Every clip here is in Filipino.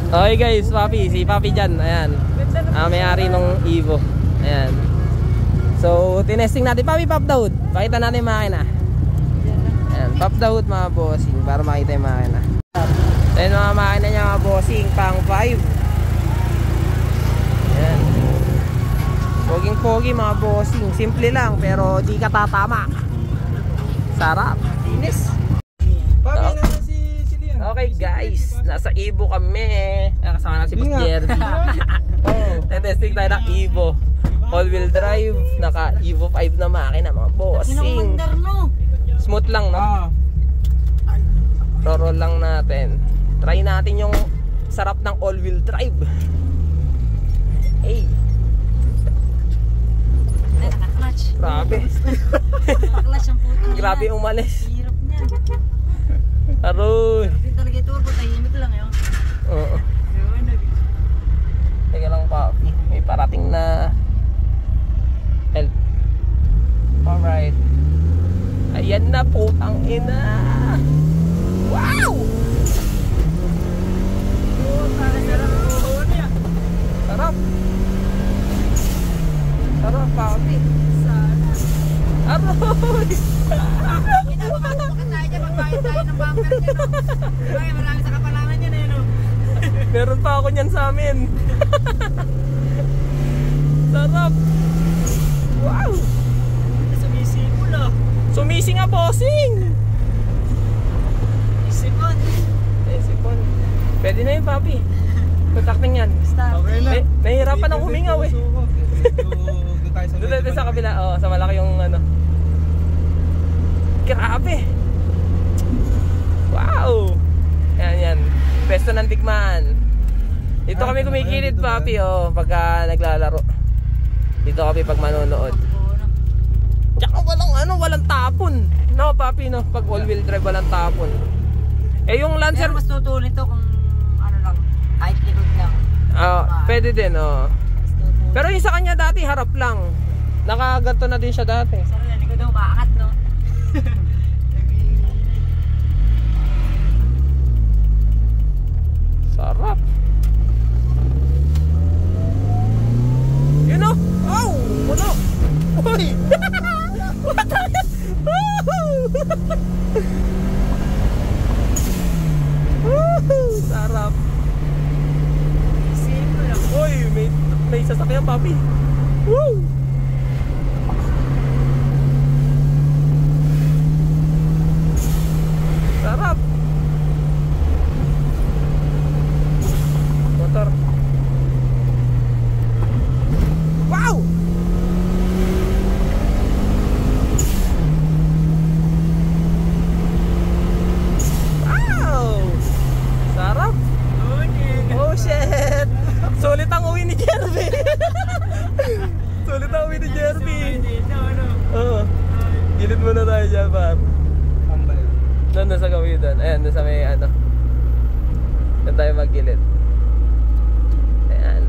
Okay guys, Papi, si Papi dyan, ayan. May-ari nung Evo. Ayan. So, tinesting natin. Papi, pop the hood. Pakita natin yung makina. Ayan, pop the hood mga bossing para makita yung makina. Ayan mga makina niya mga bossing, pang 5. Ayan. Poging-pogi mga bossing. Simple lang pero di ka tatama. Sarap. Linis. Okay guys, nasa Evo kami. Kasama na si Boss Jerry. Testing tayo ng Evo. All-wheel drive. Naka Evo 5 na makina mga bossing. Smooth lang no? Roll lang natin. Try natin yung sarap ng all-wheel drive. Hey. Grabe. Grabe umalis. Hirap niya. Aroy. Hindi talaga turbo, tahimik lang yun. Oo. Teka lang Papi, may parating na help. Alright. Ayan na, putang ina. Wow! Sarap. Sarap Papi. Aroy. Magbayad tayo ng bumper niya, no? Ay, marami sa kapalangan niya na yun, no? Meron pa ako niyan sa amin. Sarap. Wow. Sumisipol, oh. Sumisi nga bossing. Isipon. Sipon. Pwede na yun Papi. Kontakting yan. Okay na. Nahihirapan ang humingaw eh. Doon tayo sa kabila. Oh, sa malaki yung ano. Grabe. Wow. Yan. Pwesto ng tikman. Dito kami kumikilid Papi oh, pagka naglalaro. Dito kami pag manonood. Tsaka walang tapon. No Papi no, pag all-wheel drive walang tapon. Eh yung Lancer mas tutulin to kung ano lang, kahit likod lang. Pwede din oh. Pero yung sa kanya dati harap lang. Nakaganto na din siya dati. Sarap yan, likod daw maangat no. Sarap. You know? Oh, puno. Uy. What the sarap. Uy, may sasakyan Papi. Woo! Sarap. Motor. Wow! Wow! Sarap. Oh shit. Sulit ang uwi ni Jerby. Sulit ang uwi ni Jerby. Oo. Gilid muna tayo dyan par. Doon sa gawidan. Ayan, doon sa may ano. Doon tayo maggilid. Ayan.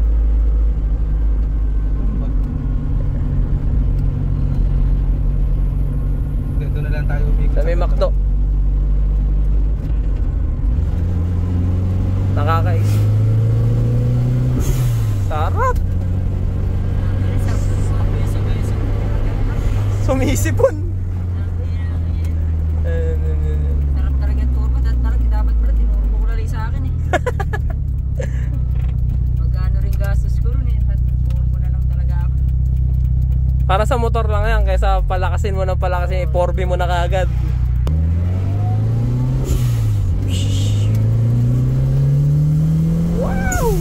Dito na lang tayo umikot. Sa may McDo. Nakakais. Sarap. Sumisipon. Sarap talaga yung turbo. Dapat pala tinurbo ko lang sa akin eh. Magkano rin gastos ko rin eh. Turbo na lang talaga ako. Para sa motor lang yan. Kaysa palakasin mo ng palakasin. 4B mo na kaagad. Wow!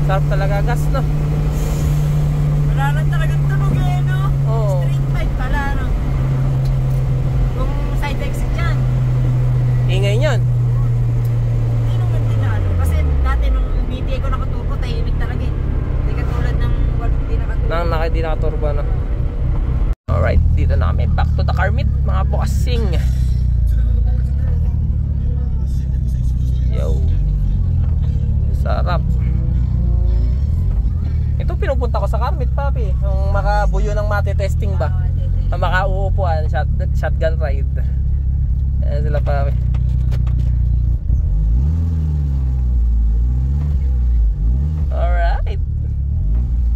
Sarap talaga gas no? Wala lang talaga tunog eh no? Oo. Street fight pala no? Kung side exit yan. Ingay nyan. Hindi naman din na ano. Kasi dati nung BTA ko nakaturbo, tahimik talaga eh. Hindi katulad ng hindi nakaturbo. Hindi nakaturbo no? Alright, dito na kami. Back to the car meet mga bossing. Yo. Sarap. Ito pinupunta ko sa car meet Papi. Yung makabuyo ng mati testing ba? Ang makauupuan, shotgun ride. Ayan sila pa. Alright.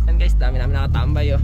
Yan guys, dami namin nakatambay oh.